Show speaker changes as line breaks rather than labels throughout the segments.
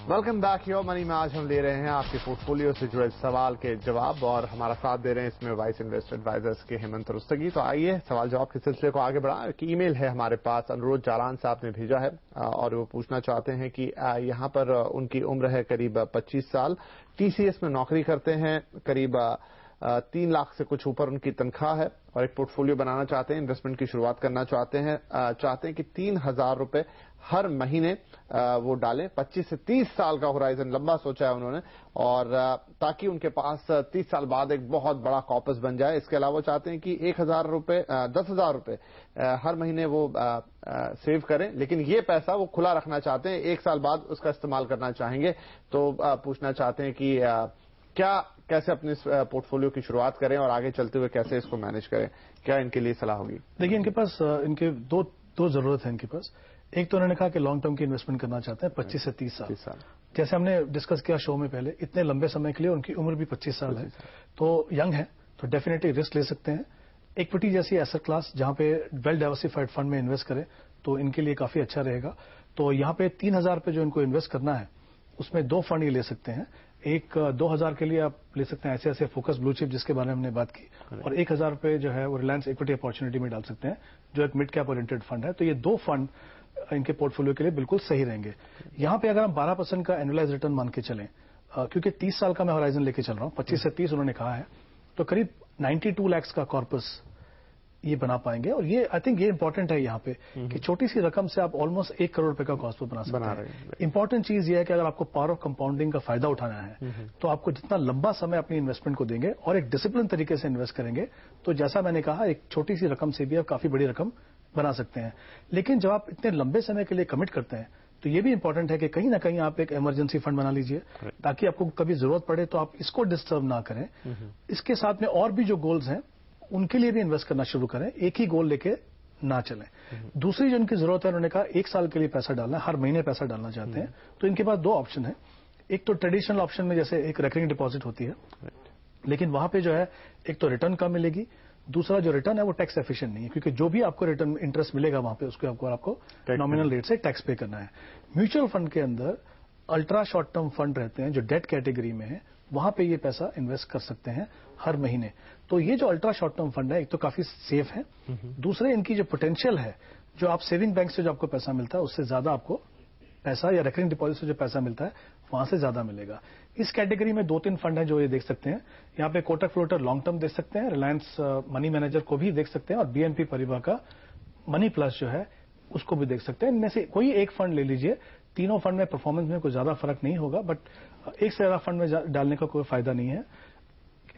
Welcome back your money में आज हम ले रहे हैं आपके पोर्टफोलियो से जुड़े सवाल के जवाब और हमारा साथ दे रहे हैं इसमें वाइस इन्वेस्ट एडवाइजर्स के हेमंत रुस्तगी। तो आइए सवाल जवाब के सिलसिले को आगे बढ़ाएं। एक ईमेल है हमारे पास, अनुरोध जालान साहब ने भेजा है और वो पूछना चाहते हैं कि यहाँ पर उनकी उम्र है करीब 25 साल, टीसीएस में नौकरी करते हैं, करीब 3 लाख से कुछ ऊपर उनकी तनख्वाह है और एक पोर्टफोलियो बनाना चाहते हैं, इन्वेस्टमेंट की शुरुआत करना चाहते हैं कि 3,000 रुपए हर महीने वो डालें। 25 से 30 साल का होराइजन लंबा सोचा है उन्होंने और ताकि उनके पास 30 साल बाद एक बहुत बड़ा कॉपस बन जाए। इसके अलावा वो चाहते हैं कि 10,000 रुपए हर महीने वो सेव करें, लेकिन ये पैसा वो खुला रखना चाहते हैं, 1 साल बाद उसका इस्तेमाल करना चाहेंगे। तो पूछना चाहते हैं कि कैसे अपने पोर्टफोलियो की शुरुआत करें और आगे चलते हुए कैसे इसको मैनेज करें, क्या इनके लिए सलाह होगी?
देखिए, इनके पास इनके दो जरूरत है इनके पास। एक तो उन्होंने कहा कि लॉन्ग टर्म की इन्वेस्टमेंट करना चाहते हैं 25 से 30 साल। जैसे हमने डिस्कस किया शो में पहले, इतने लंबे समय के लिए उनकी उम्र भी 25 साल है, तो यंग है, तो डेफिनेटली रिस्क ले सकते हैं। इक्विटी जैसी एसेट क्लास जहां पे वेल डाइवर्सिफाइड फंड में इन्वेस्ट करें तो इनके लिए काफी अच्छा रहेगा। तो यहाँ पे 3,000 रुपए जो इनको इन्वेस्ट करना है उसमें 2 फंड ही ले सकते हैं। एक 2,000 के लिए आप ले सकते हैं ऐसे फोकस ब्लू चिप जिसके बारे में हमने बात की, और 1,000 रुपए जो है वो रिलायंस इक्विटी अपॉर्चुनिटी में डाल सकते हैं जो एक मिड कैप ओरिएंटेड फंड है। तो ये 2 फंड इनके पोर्टफोलियो के लिए बिल्कुल सही रहेंगे। यहाँ पे अगर हम 12% का एनुअलाइज रिटर्न मान के चलें, क्योंकि 30 साल का मैं होराइजन लेके चल रहा हूँ, 25 से 30 उन्होंने कहा है, तो करीब 92 लाख का कॉर्पस ये बना पाएंगे। और ये आई थिंक ये इंपॉर्टेंट है यहाँ पे कि छोटी सी रकम से आप ऑलमोस्ट 1 करोड़ रुपए का कॉर्पस बना सकते हैं। इंपॉर्टेंट चीज ये है कि अगर आपको पावर ऑफ कंपाउंडिंग का फायदा उठाना है तो आपको जितना लंबा समय अपनी इन्वेस्टमेंट को देंगे और एक डिसिप्लिन तरीके से इन्वेस्ट करेंगे, तो जैसा मैंने कहा एक छोटी सी रकम से भी आप काफी बड़ी रकम बना सकते हैं। लेकिन जब आप इतने लंबे समय के लिए कमिट करते हैं तो ये भी इंपॉर्टेंट है कि कहीं ना कहीं आप एक इमरजेंसी फंड बना लीजिए ताकि आपको कभी जरूरत पड़े तो आप इसको डिस्टर्ब ना करें। इसके साथ में और भी जो गोल्स हैं उनके लिए भी इन्वेस्ट करना शुरू करें, एक ही गोल लेके ना चलें। दूसरी जो इनकी जरूरत है, उन्होंने कहा 1 साल के लिए पैसा डालना, हर महीने पैसा डालना चाहते हैं। तो इनके पास 2 ऑप्शन है। एक तो ट्रेडिशनल ऑप्शन में जैसे एक रिकरिंग डिपॉजिट होती है, लेकिन वहां पे जो है एक तो रिटर्न कम मिलेगी, दूसरा जो रिटर्न है वो टैक्स एफिशिएंट नहीं है, क्योंकि जो भी आपको रिटर्न इंटरेस्ट मिलेगा वहां पे उसको आपको नॉमिनल रेट से टैक्स पे करना है। म्यूचुअल फंड के अंदर अल्ट्रा शॉर्ट टर्म फंड रहते हैं जो डेट कैटेगरी में है, वहां पे ये पैसा इन्वेस्ट कर सकते हैं हर महीने। तो ये जो अल्ट्रा शॉर्ट टर्म फंड है एक तो काफी सेफ है, दूसरे इनकी जो पोटेंशियल है, जो आप सेविंग बैंक से जो आपको पैसा मिलता है उससे ज्यादा आपको पैसा या रिकरिंग डिपॉजिट से जो पैसा मिलता है वहां से ज्यादा मिलेगा। इस कैटेगरी में 2-3 फंड हैं जो ये देख सकते हैं। यहाँ पे कोटक फ्लोटर लॉन्ग टर्म देख सकते हैं, रिलायंस मनी मैनेजर को भी देख सकते हैं और बीएनपी परिवार का मनी प्लस जो है उसको भी देख सकते हैं। इनमें से कोई एक फंड ले लीजिए। तीनों फंड में परफॉर्मेंस में कोई ज्यादा फर्क नहीं होगा, बट एक से ज्यादा फंड में डालने का कोई फायदा नहीं है।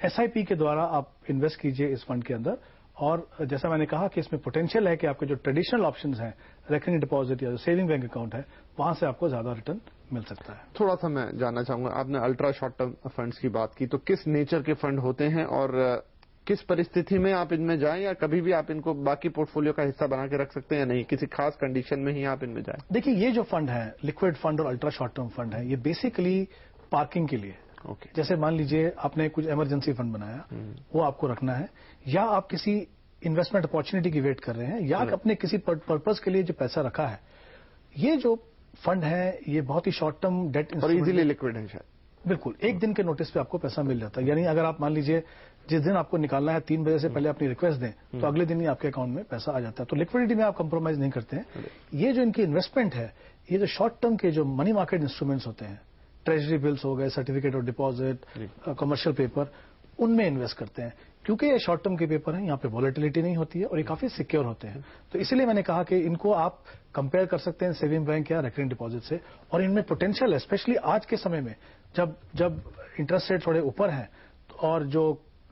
एसआईपी के द्वारा आप इन्वेस्ट कीजिए इस फंड के अंदर, और जैसा मैंने कहा कि इसमें पोटेंशियल है कि आपके जो ट्रेडिशनल ऑप्शंस हैं, रिकरिंग डिपॉजिट या जो सेविंग बैंक अकाउंट है, वहां से आपको ज्यादा रिटर्न मिल सकता है।
थोड़ा सा मैं जानना चाहूंगा, आपने अल्ट्रा शॉर्ट टर्म फंड्स की बात की, तो किस नेचर के फंड होते हैं और किस परिस्थिति में आप इनमें जाएं, या कभी भी आप इनको बाकी पोर्टफोलियो का हिस्सा बना के रख सकते हैं या नहीं, किसी खास कंडीशन में ही आप इनमें जाएं?
देखिए, ये जो फंड है लिक्विड फंड और अल्ट्रा शॉर्ट टर्म फंड है, ये बेसिकली पार्किंग के लिए। जैसे मान लीजिए आपने कुछ इमरजेंसी फंड बनाया, वो आपको रखना है, या आप किसी इन्वेस्टमेंट अपॉर्चुनिटी की वेट कर रहे हैं, या अपने किसी पर्पज के लिए जो पैसा रखा है। ये जो फंड है ये बहुत ही शॉर्ट टर्म डेट
और इजीली लिक्विड है शायद।
बिल्कुल, 1 दिन के नोटिस पे आपको पैसा मिल जाता है। यानी अगर आप मान लीजिए जिस दिन आपको निकालना है 3 बजे से पहले अपनी रिक्वेस्ट दें तो अगले दिन ही आपके अकाउंट में पैसा आ जाता है। तो लिक्विडिटी में आप कंप्रोमाइज नहीं करते हैं। ये जो इनकी इन्वेस्टमेंट है, ये जो शॉर्ट टर्म के जो मनी मार्केट इंस्ट्रूमेंट्स होते हैं, ट्रेजरी बिल्स हो गए, certificate of deposit, commercial paper, उनमें इन्वेस्ट करते हैं। क्योंकि ये शॉर्ट टर्म के पेपर हैं, यहाँ पे वॉलेटिलिटी नहीं होती है और ये काफी सिक्योर होते हैं। तो इसीलिए मैंने कहा कि इनको आप कंपेयर कर सकते हैं सेविंग बैंक या रिकरिंग डिपॉजिट से, और इनमें पोटेंशियल है, स्पेशली आज के समय में जब इंटरेस्ट रेट थोड़े ऊपर हैं और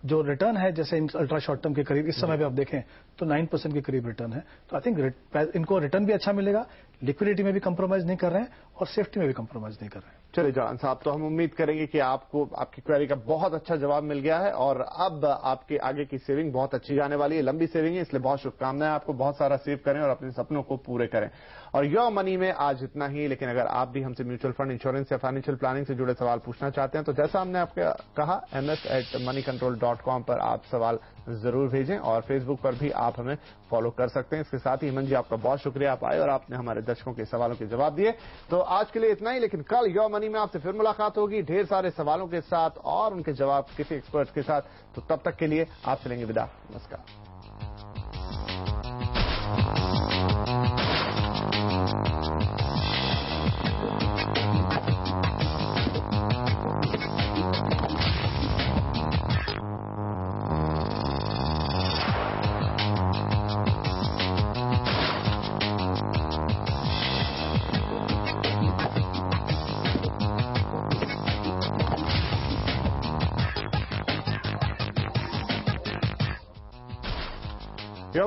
जो रिटर्न है जैसे अल्ट्रा शॉर्ट टर्म के करीब इस समय पे आप देखें तो 9% के करीब रिटर्न है। तो आई थिंक इनको रिटर्न भी अच्छा मिलेगा, लिक्विडिटी में भी कंप्रोमाइज नहीं कर रहे हैं और सेफ्टी में भी कंप्रोमाइज नहीं कर रहे हैं।
चलिए जालान साहब, तो हम उम्मीद करेंगे कि आपको आपकी क्वेरी का बहुत अच्छा जवाब मिल गया है और अब आपके आगे की सेविंग बहुत अच्छी जाने वाली है, लंबी सेविंग है, इसलिए बहुत शुभकामनाएं आपको। बहुत सारा सेव करें और अपने सपनों को पूरे करें। और योर मनी में आज इतना ही, लेकिन अगर आप भी हमसे म्यूचुअल फंड, इंश्योरेंस या फाइनेंशियल प्लानिंग से जुड़े सवाल पूछना चाहते हैं तो जैसा हमने आपको कहा ms@moneycontrol.com पर आप सवाल जरूर भेजें और फेसबुक पर भी आप हमें फॉलो कर सकते हैं। इसके साथ ही हेमंत जी आपका बहुत शुक्रिया, आप आए और आपने हमारे दर्शकों के सवालों के जवाब दिए। तो आज के लिए इतना ही, लेकिन कल योर मनी में आपसे फिर मुलाकात होगी ढेर सारे सवालों के साथ और उनके जवाब किसी एक्सपर्ट के साथ। तो तब तक के लिए आपसे लेंगे विदा। नमस्कार।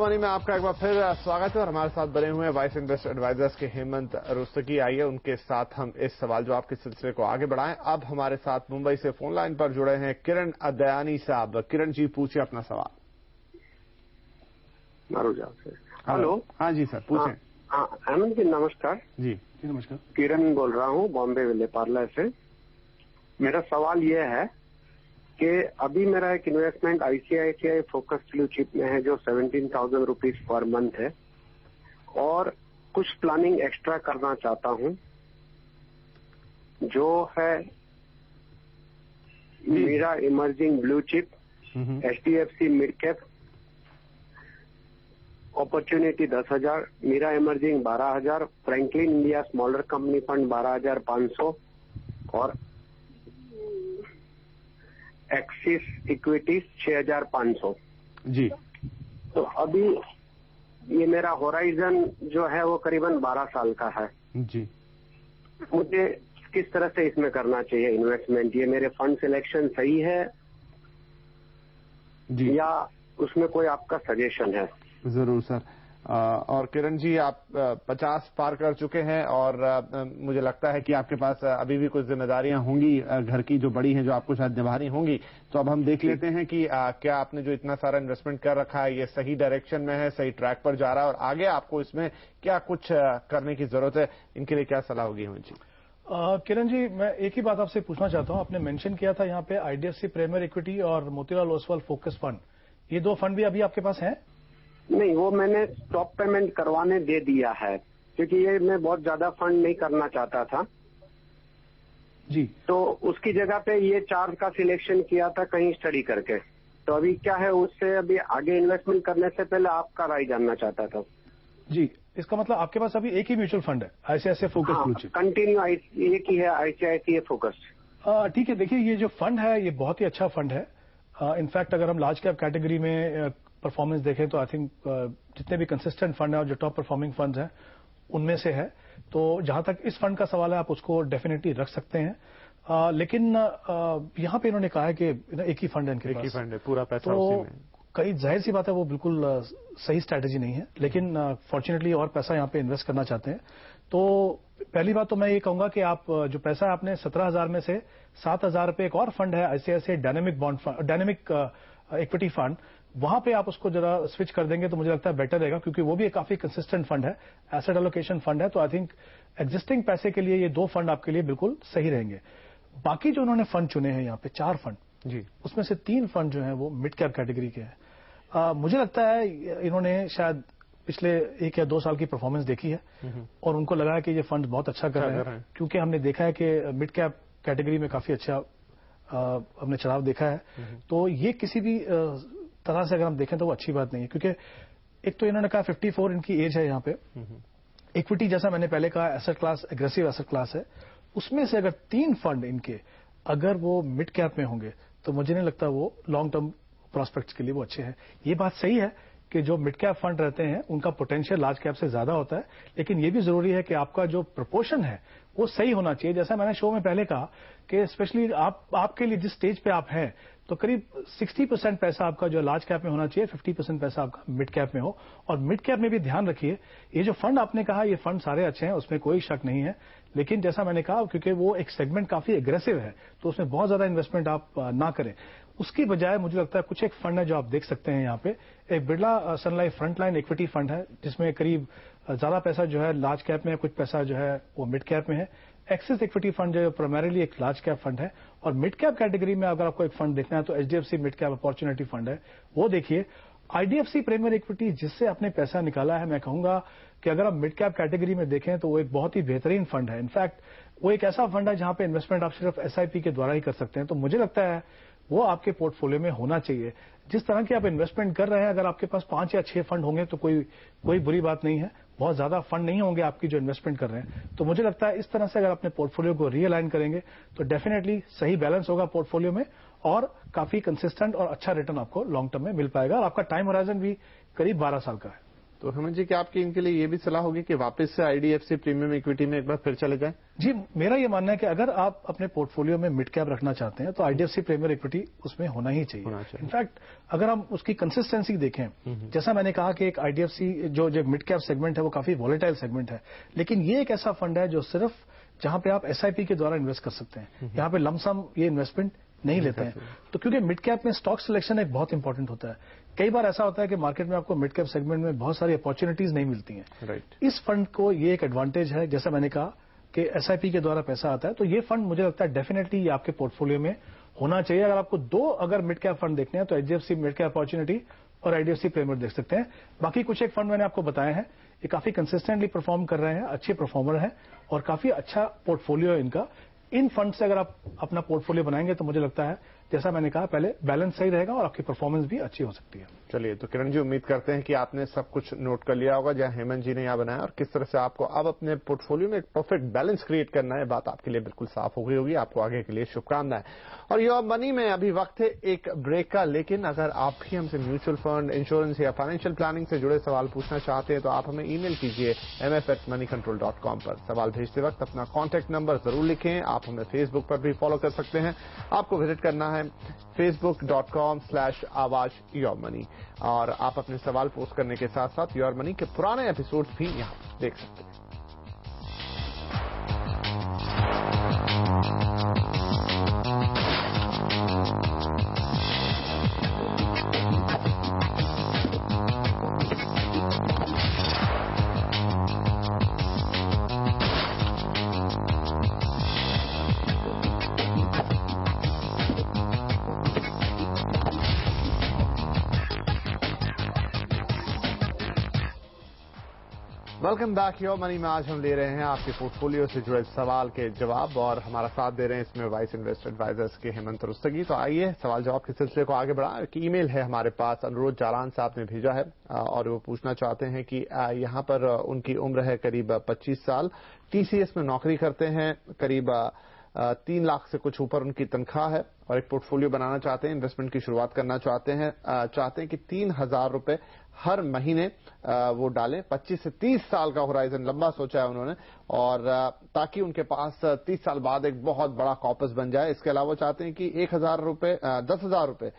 मनी में आपका एक बार फिर स्वागत है और हमारे साथ बने हुए हैं वाइस इन्वेस्ट एडवाइजर्स के हेमंत रुस्तगी। आइए उनके साथ हम इस सवाल जवाब के सिलसिले को आगे बढ़ाएं। अब हमारे साथ मुंबई से फोन लाइन पर जुड़े हैं किरण अदयानी साहब। किरण जी, पूछिए अपना सवाल।
हेलो।
हाँ जी सर, पूछें।
हेमंत जी नमस्कार।
जी नमस्कार।
किरण बोल रहा हूँ बॉम्बे विले पार्लर से। मेरा सवाल यह है कि अभी मेरा एक investment ICICI focus blue chip में है जो 17,000 रुपीज पर मंथ है और कुछ प्लानिंग एक्स्ट्रा करना चाहता हूँ जो है मेरा emerging blue chip, HDFC mid cap opportunity 10,000, मेरा emerging 12,000, Franklin India smaller company fund 12,500 और एक्सिस इक्विटीज 6,500।
जी।
तो अभी ये मेरा होराइजन जो है वो करीबन 12 साल का है।
जी।
मुझे किस तरह से इसमें करना चाहिए इन्वेस्टमेंट? ये मेरे फंड सिलेक्शन सही है
जी
या उसमें कोई आपका सजेशन है?
जरूर सर। और किरण जी, आप 50 पार कर चुके हैं और मुझे लगता है कि आपके पास अभी भी कुछ जिम्मेदारियां होंगी घर की जो बड़ी हैं, जो आपको शायद निभानी होंगी। तो अब हम देख लेते हैं कि क्या आपने जो इतना सारा इन्वेस्टमेंट कर रखा है ये सही डायरेक्शन में है, सही ट्रैक पर जा रहा है और आगे आपको इसमें क्या कुछ करने की जरूरत है, इनके लिए क्या सलाह होगी हेमंत जी?
किरण जी, मैं एक ही बात आपसे पूछना चाहता हूं। आपने मेंशन किया था यहाँ पे आईडीएफसी प्रीमियर इक्विटी और मोतीलाल ओसवाल फोकस फंड, ये दो फंड भी अभी आपके पास हैं?
नहीं, वो मैंने स्टॉप पेमेंट करवाने दे दिया है क्योंकि ये मैं बहुत ज्यादा फंड नहीं करना चाहता था
जी।
तो उसकी जगह पे ये 4 का सिलेक्शन किया था कहीं स्टडी करके। तो अभी क्या है, उससे अभी आगे इन्वेस्टमेंट करने से पहले आपका राय जानना चाहता था।
जी, इसका मतलब आपके पास अभी एक ही म्यूचुअल फंड है, ICICI focus blue chip?
Continue एक ही है, आईसीआईसीआई फोकस।
ठीक है। देखिए, ये जो फंड है ये बहुत ही अच्छा फंड है। इनफैक्ट अगर हम लार्ज कैप कैटेगरी में परफॉर्मेंस देखें तो आई थिंक जितने भी कंसिस्टेंट फंड है और जो टॉप परफॉर्मिंग फंड्स हैं उनमें से है। तो जहां तक इस फंड का सवाल है आप उसको डेफिनेटली रख सकते हैं। लेकिन यहां पे इन्होंने कहा है कि एक ही फंड है इनके पास,
एक ही फंड है, पूरा पैसा
तो
उसी में।
कई जाहिर सी बात है वो बिल्कुल सही स्ट्रैटेजी नहीं है, लेकिन फॉर्चुनेटली और पैसा यहाँ पे इन्वेस्ट करना चाहते हैं। तो पहली बात तो मैं ये कहूंगा कि आप जो पैसा है आपने 17,000 में से 7,000 रुपए एक और फंड है आईसीआईसीआई डायनेमिक इक्विटी फंड, वहां पे आप उसको जरा स्विच कर देंगे तो मुझे लगता है बेटर रहेगा, क्योंकि वो भी एक काफी कंसिस्टेंट फंड है, एसेट एलोकेशन फंड है। तो आई थिंक एग्जिस्टिंग पैसे के लिए ये दो फंड आपके लिए बिल्कुल सही रहेंगे। बाकी जो उन्होंने फंड चुने हैं यहाँ पे 4 फंड
जी,
उसमें से 3 फंड जो है वो मिड कैप कैटेगरी के हैं। मुझे लगता है इन्होंने शायद पिछले 1 या 2 साल की परफॉर्मेंस देखी है और उनको लगा है कि ये फंड बहुत अच्छा कर रहे हैं, क्योंकि हमने देखा है कि मिड कैप कैटेगरी में काफी अच्छा हमने चढ़ाव देखा है। तो ये किसी भी तरह से अगर हम देखें तो वो अच्छी बात नहीं है, क्योंकि एक तो इन्होंने कहा 54 इनकी एज है यहाँ पे। इक्विटी जैसा मैंने पहले कहा asset class aggressive asset class है, उसमें से अगर 3 फंड इनके अगर वो मिड कैप में होंगे तो मुझे नहीं लगता वो लॉन्ग टर्म प्रोस्पेक्ट्स के लिए वो अच्छे हैं। ये बात सही है कि जो मिड कैप फंड रहते हैं उनका पोटेंशियल लार्ज कैप से ज्यादा होता है, लेकिन ये भी जरूरी है कि आपका जो प्रोपोर्शन है वो सही होना चाहिए। जैसा मैंने शो में पहले कहा कि स्पेशली आपके लिए जिस स्टेज पे आप हैं तो करीब 60% पैसा आपका जो लार्ज कैप में होना चाहिए, 50% पैसा आपका मिड कैप में हो। और मिड कैप में भी ध्यान रखिए, ये जो फंड आपने कहा ये फंड सारे अच्छे हैं, उसमें कोई शक नहीं है, लेकिन जैसा मैंने कहा क्योंकि वो एक सेगमेंट काफी एग्रेसिव है तो उसमें बहुत ज्यादा इन्वेस्टमेंट आप ना करें। उसकी बजाय मुझे लगता है कुछ एक फंड है जो आप देख सकते हैं यहाँ पे। एक बिरला सन लाइफ फ्रंटलाइन इक्विटी फंड है जिसमें करीब ज्यादा पैसा जो है लार्ज कैप में है, कुछ पैसा जो है वो मिड कैप में है। एक्सिस इक्विटी फंड जो प्राइमरीली एक लार्ज कैप फंड है, और मिड कैप कैटेगरी में अगर आपको एक फंड देखना है तो HDFC mid cap opportunity fund है, वो देखिए। आईडीएफसी प्रीमियर इक्विटी जिससे आपने पैसा निकाला है, मैं कहूंगा कि अगर आप मिड कैप कैटेगरी में देखें तो वो एक बहुत ही बेहतरीन फंड है। इनफैक्ट वो एक ऐसा फंड है जहां पे इन्वेस्टमेंट आप सिर्फ एसआईपी के द्वारा ही कर सकते हैं। तो मुझे लगता है वो आपके पोर्टफोलियो में होना चाहिए। जिस तरह की आप इन्वेस्टमेंट कर रहे हैं, अगर आपके पास 5 या 6 फंड होंगे तो कोई बुरी बात नहीं है। बहुत ज्यादा फंड नहीं होंगे आपकी जो इन्वेस्टमेंट कर रहे हैं। तो मुझे लगता है इस तरह से अगर अपने पोर्टफोलियो को रीअलाइन करेंगे तो डेफिनेटली सही बैलेंस होगा पोर्टफोलियो में और काफी कंसिस्टेंट और अच्छा रिटर्न आपको लॉन्ग टर्म में मिल पाएगा। और आपका टाइम होराइजन भी करीब 12 साल का है।
तो हेमंत जी, क्या आपकी इनके लिए ये भी सलाह होगी कि वापस से आईडीएफसी प्रीमियम इक्विटी में एक बार फिर चले जाएं?
जी, मेरा ये मानना है कि अगर आप अपने पोर्टफोलियो में मिड कैप रखना चाहते हैं तो आईडीएफसी प्रीमियम इक्विटी उसमें होना ही चाहिए। इनफैक्ट अगर हम उसकी कंसिस्टेंसी देखें, जैसा मैंने कहा कि एक आईडीएफसी जो मिड कैप सेगमेंट है वो काफी वॉलेटाइल सेगमेंट है, लेकिन ये एक ऐसा फंड है जो सिर्फ जहां पे आप एसआईपी के द्वारा इन्वेस्ट कर सकते हैं। यहां पे लमसम ये इन्वेस्टमेंट नहीं लेते हैं। तो क्योंकि मिड कैप में स्टॉक सिलेक्शन एक बहुत इंपॉर्टेंट होता है। कई बार ऐसा होता है कि मार्केट में आपको मिड कैप सेगमेंट में बहुत सारी अपॉर्चुनिटीज नहीं मिलती हैं। इस फंड को ये एक एडवांटेज है, जैसा मैंने कहा कि एसआईपी के द्वारा पैसा आता है, तो ये फंड मुझे लगता है डेफिनेटली आपके पोर्टफोलियो में होना चाहिए। अगर आपको अगर मिड कैप फंड देखने हैं तो एचडीएफसी मिड कैप अपॉर्चुनिटी और आईडीएफसी प्रीमियर देख सकते हैं। बाकी कुछ एक फंड मैंने आपको बताए हैं, ये काफी कंसिस्टेंटली परफॉर्म कर रहे हैं, अच्छे परफॉर्मर हैं और काफी अच्छा पोर्टफोलियो है इनका। इन फंड से अगर आप अपना पोर्टफोलियो बनाएंगे तो मुझे लगता है, जैसा मैंने कहा पहले, बैलेंस सही रहेगा और आपकी परफॉर्मेंस भी अच्छी हो सकती है।
चलिए, तो किरण जी, उम्मीद करते हैं कि आपने सब कुछ नोट कर लिया होगा जहां हेमंत जी ने यहाँ बनाया और किस तरह से आपको अब अपने पोर्टफोलियो में एक परफेक्ट बैलेंस क्रिएट करना है। बात आपके लिए बिल्कुल साफ हो गई होगी। आपको आगे के लिए शुभकामनाएं। और योर मनी में अभी वक्त है एक ब्रेक का, लेकिन अगर आप भी हमसे म्यूचुअल फंड, इंश्योरेंस या फाइनेंशियल प्लानिंग से जुड़े सवाल पूछना चाहते हैं तो आप हमें ईमेल कीजिए mf@moneycontrol.com पर। सवाल भेजते वक्त अपना कॉन्टैक्ट नंबर जरूर लिखें। आप हमें फेसबुक पर भी फॉलो कर सकते हैं। आपको विजिट करना है facebook.com/awazyourmoney और आप अपने सवाल पोस्ट करने के साथ साथ योर मनी के पुराने एपिसोड्स भी यहां देख सकते हैं। Welcome back. योर मनी में आज हम ले रहे हैं आपके पोर्टफोलियो से जुड़े सवाल के जवाब और हमारा साथ दे रहे हैं इसमें वाइस इन्वेस्ट एडवाइजर्स के हेमंत रुस्तगी। तो आइए सवाल जवाब के सिलसिले को आगे बढ़ाएं। एक ईमेल है हमारे पास, अनुरोध जालान साहब ने भेजा है और वो पूछना चाहते हैं कि यहाँ पर उनकी उम्र है करीब 25 साल, टीसीएस में नौकरी करते हैं, करीब 3 लाख से कुछ ऊपर उनकी तनख्वाह है और एक पोर्टफोलियो बनाना चाहते हैं, इन्वेस्टमेंट की शुरुआत करना चाहते हैं कि 3,000 रुपए हर महीने वो डालें। 25 से 30 साल का होराइजन लंबा सोचा है उन्होंने और ताकि उनके पास 30 साल बाद एक बहुत बड़ा कॉपस बन जाए। इसके अलावा वो चाहते हैं कि 10,000 रुपए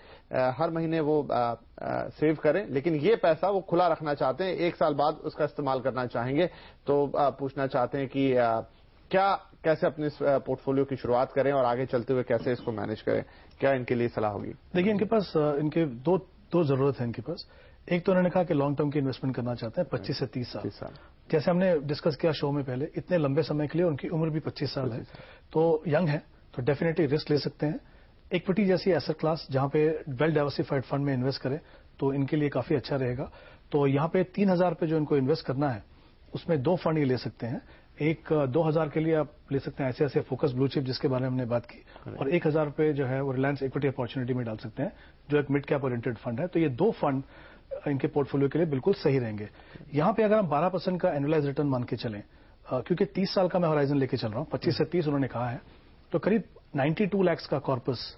हर महीने वो सेव करें, लेकिन ये पैसा वो खुला रखना चाहते हैं, 1 साल बाद उसका इस्तेमाल करना चाहेंगे। तो पूछना चाहते हैं कि कैसे अपने पोर्टफोलियो की शुरुआत करें और आगे चलते हुए कैसे इसको मैनेज करें, क्या इनके लिए सलाह होगी?
देखिए, इनके पास इनके दो जरूरत है इनके पास। एक तो उन्होंने कहा कि लॉन्ग टर्म की इन्वेस्टमेंट करना चाहते हैं 25 से 30 साल। जैसे हमने डिस्कस किया शो में पहले, इतने लंबे समय के लिए उनकी उम्र भी 25 साल है, तो यंग है, तो डेफिनेटली रिस्क ले सकते हैं। इक्विटी जैसी एसेट क्लास जहां पे वेल डाइवर्सिफाइड फंड में इन्वेस्ट करें तो इनके लिए काफी अच्छा रहेगा। तो यहाँ पे 3,000 रुपए जो इनको इन्वेस्ट करना है उसमें 2 फंड ही ले सकते हैं। एक 2,000 के लिए आप ले सकते हैं ऐसे फोकस ब्लू चिप जिसके बारे में हमने बात की, और 1,000 रुपए जो है वो रिलायंस इक्विटी अपॉर्चुनिटी में डाल सकते हैं जो एक मिड कैप ओरिएंटेड फंड है। तो ये 2 फंड इनके पोर्टफोलियो के लिए बिल्कुल सही रहेंगे। यहां पे अगर हम 12% का एनुअलाइज रिटर्न मान के चलें, क्योंकि 30 साल का मैं होराइजन लेके चल रहा हूं, 25 से 30 उन्होंने कहा है, तो करीब 92 लाख का कॉर्पस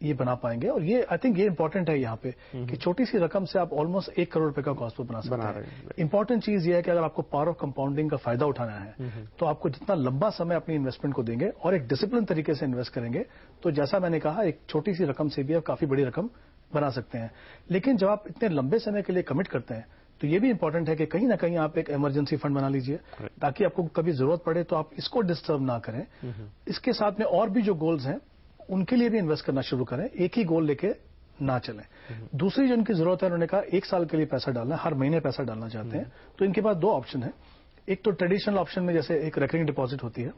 ये बना पाएंगे। और ये आई थिंक ये इंपॉर्टेंट है यहाँ पे कि छोटी सी रकम से आप ऑलमोस्ट 1 करोड़ रुपए का कॉर्पस बना सकते हैं। इंपॉर्टेंट चीज ये है कि अगर आपको पावर ऑफ कंपाउंडिंग का फायदा उठाना है तो आपको जितना लंबा समय अपनी इन्वेस्टमेंट को देंगे और एक डिसिप्लिन तरीके से इन्वेस्ट करेंगे तो जैसा मैंने कहा एक छोटी सी रकम से भी आप काफी बड़ी रकम बना सकते हैं। लेकिन जब आप इतने लंबे समय के लिए कमिट करते हैं तो ये भी इंपॉर्टेंट है कि कहीं ना कहीं आप एक इमरजेंसी फंड बना लीजिए ताकि आपको कभी जरूरत पड़े तो आप इसको डिस्टर्ब ना करें। इसके साथ में और भी जो गोल्स हैं उनके लिए भी इन्वेस्ट करना शुरू करें, एक ही गोल लेके ना चलें। दूसरी जो इनकी जरूरत है, उन्होंने कहा 1 साल के लिए पैसा डालना, हर महीने पैसा डालना चाहते हैं। तो इनके पास 2 ऑप्शन है। एक तो ट्रेडिशनल ऑप्शन में जैसे एक रिकरिंग डिपॉजिट होती है,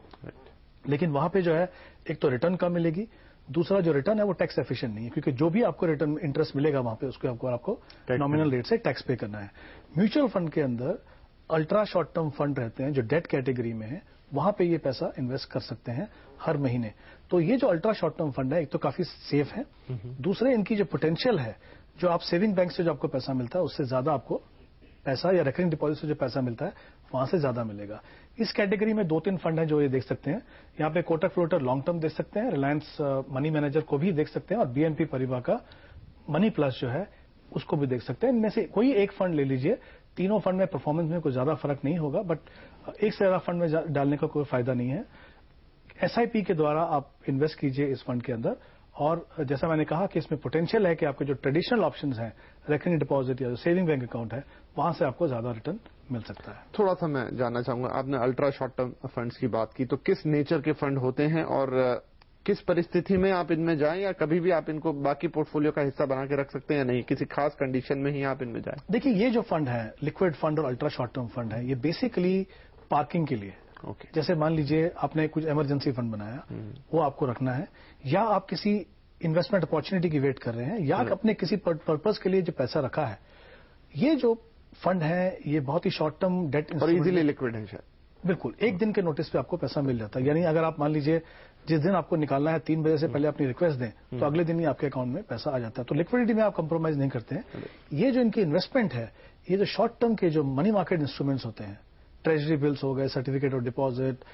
लेकिन वहां पे जो है एक तो रिटर्न कम मिलेगी, दूसरा जो रिटर्न है वो टैक्स एफिशिएंट नहीं है, क्योंकि जो भी आपको रिटर्न इंटरेस्ट मिलेगा वहां पे उसको आपको नॉमिनल रेट से टैक्स पे करना है। म्यूचुअल फंड के अंदर अल्ट्रा शॉर्ट टर्म फंड रहते हैं जो डेट कैटेगरी में है, वहां पे ये पैसा इन्वेस्ट कर सकते हैं हर महीने। तो ये जो अल्ट्रा शॉर्ट टर्म फंड है, एक तो काफी सेफ है, दूसरे इनकी जो पोटेंशियल है, जो आप सेविंग बैंक से जो आपको पैसा मिलता है उससे ज्यादा आपको पैसा, या रेकरिंग डिपॉजिट से जो पैसा मिलता है वहां से ज्यादा मिलेगा। इस कैटेगरी में 2-3 फंड हैं जो ये देख सकते हैं। यहाँ पे कोटक फ्लोटर लॉन्ग टर्म देख सकते हैं, रिलायंस मनी मैनेजर को भी देख सकते हैं, और बीएनपी परिवार का मनी प्लस जो है उसको भी देख सकते हैं। इनमें से कोई एक फंड ले लीजिए, तीनों फंड में परफॉर्मेंस में कोई ज्यादा फर्क नहीं होगा, बट एक से ज्यादा फंड में डालने का कोई फायदा नहीं है। एसआईपी के द्वारा आप इन्वेस्ट कीजिए इस फंड के अंदर, और जैसा मैंने कहा कि इसमें पोटेंशियल है कि आपके जो ट्रेडिशनल ऑप्शंस हैं, रेकरिंग डिपॉजिट या जो सेविंग बैंक अकाउंट है, वहां से आपको ज्यादा रिटर्न मिल सकता है।
थोड़ा सा मैं जानना चाहूंगा, आपने अल्ट्रा शॉर्ट टर्म फंड्स की बात की, तो किस नेचर के फंड होते हैं और किस परिस्थिति में आप इनमें जाएं, या कभी भी आप इनको बाकी पोर्टफोलियो का हिस्सा बना के रख सकते हैं या नहीं, किसी खास कंडीशन में ही आप इनमें जाएं?
देखिए, ये जो फंड है, लिक्विड फंड और अल्ट्रा शॉर्ट टर्म फंड है, ये बेसिकली पार्किंग के लिए। जैसे मान लीजिए आपने कुछ इमरजेंसी फंड बनाया, वो आपको रखना है, या आप किसी इन्वेस्टमेंट अपॉर्चुनिटी की वेट कर रहे हैं, या अपने किसी पर्पज के लिए जो पैसा रखा है। ये जो फंड है ये बहुत ही शॉर्ट टर्म डेट
और इजीली लिक्विड है शायद।
बिल्कुल, एक दिन के नोटिस पे आपको पैसा मिल जाता है। यानी अगर आप मान लीजिए जिस दिन आपको निकालना है 3 बजे से पहले अपनी रिक्वेस्ट दें, तो अगले दिन ही आपके अकाउंट में पैसा आ जाता है। तो लिक्विडिटी में आप कंप्रोमाइज नहीं करते हैं। ये जो इनकी इन्वेस्टमेंट है, ये जो शॉर्ट टर्म के जो मनी मार्केट इंस्ट्रूमेंट्स होते हैं, ट्रेजरी बिल्स हो गए, certificate of deposit,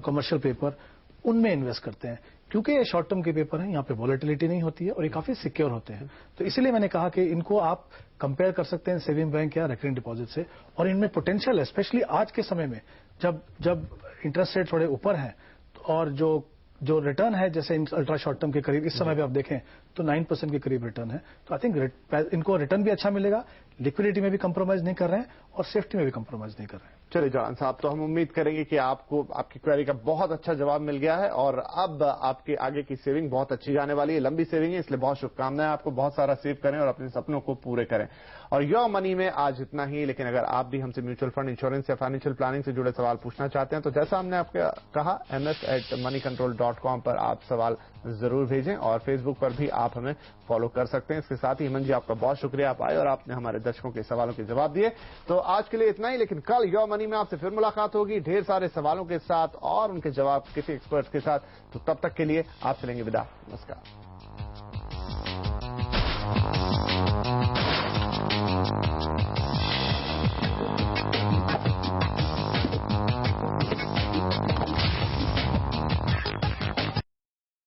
commercial paper, उनमें इन्वेस्ट करते हैं। क्योंकि ये शॉर्ट टर्म के पेपर हैं, यहाँ पे वॉलेटिलिटी नहीं होती है और ये काफी सिक्योर होते हैं। तो इसीलिए मैंने कहा कि इनको आप कंपेयर कर सकते हैं सेविंग बैंक या रेकरिंग डिपॉजिट से, और इनमें पोटेंशियल है, स्पेशली आज के समय में जब इंटरेस्ट रेट थोड़े ऊपर हैं, और जो रिटर्न है जैसे अल्ट्रा शॉर्ट टर्म के करीब इस समय पे आप देखें तो 9% के करीब रिटर्न है। तो आई थिंक इनको रिटर्न भी अच्छा मिलेगा, लिक्विडिटी में भी कंप्रोमाइज नहीं कर रहे हैं और सेफ्टी में भी कंप्रोमाइज नहीं कर रहे हैं।
चलिए जवान साहब, तो हम उम्मीद करेंगे कि आपको आपकी क्वेरी का बहुत अच्छा जवाब मिल गया है, और अब आपके आगे की सेविंग बहुत अच्छी जाने वाली है, लंबी सेविंग है, इसलिए बहुत शुभकामनाएं आपको। बहुत सारा सेव करें और अपने सपनों को पूरे करें। और योर मनी में आज इतना ही, लेकिन अगर आप भी हमसे म्यूचुअल फंड, इंश्योरेंस या फाइनेंशियल प्लानिंग से जुड़े सवाल पूछना चाहते हैं, तो जैसा हमने आपको कहा ms@moneycontrol.com पर आप सवाल जरूर भेजें, और फेसबुक पर भी आप हमें फॉलो कर सकते हैं। इसके साथ ही हेमंत जी, आपका बहुत शुक्रिया, आप आए और आपने हमारे दर्शकों के सवालों के जवाब दिए। तो आज के लिए इतना ही, लेकिन कल योर मनी में आपसे फिर मुलाकात होगी ढेर सारे सवालों के साथ और उनके जवाब किसी एक्सपर्ट के साथ। तो तब तक के लिए आप चलेंगे विदा। नमस्कार।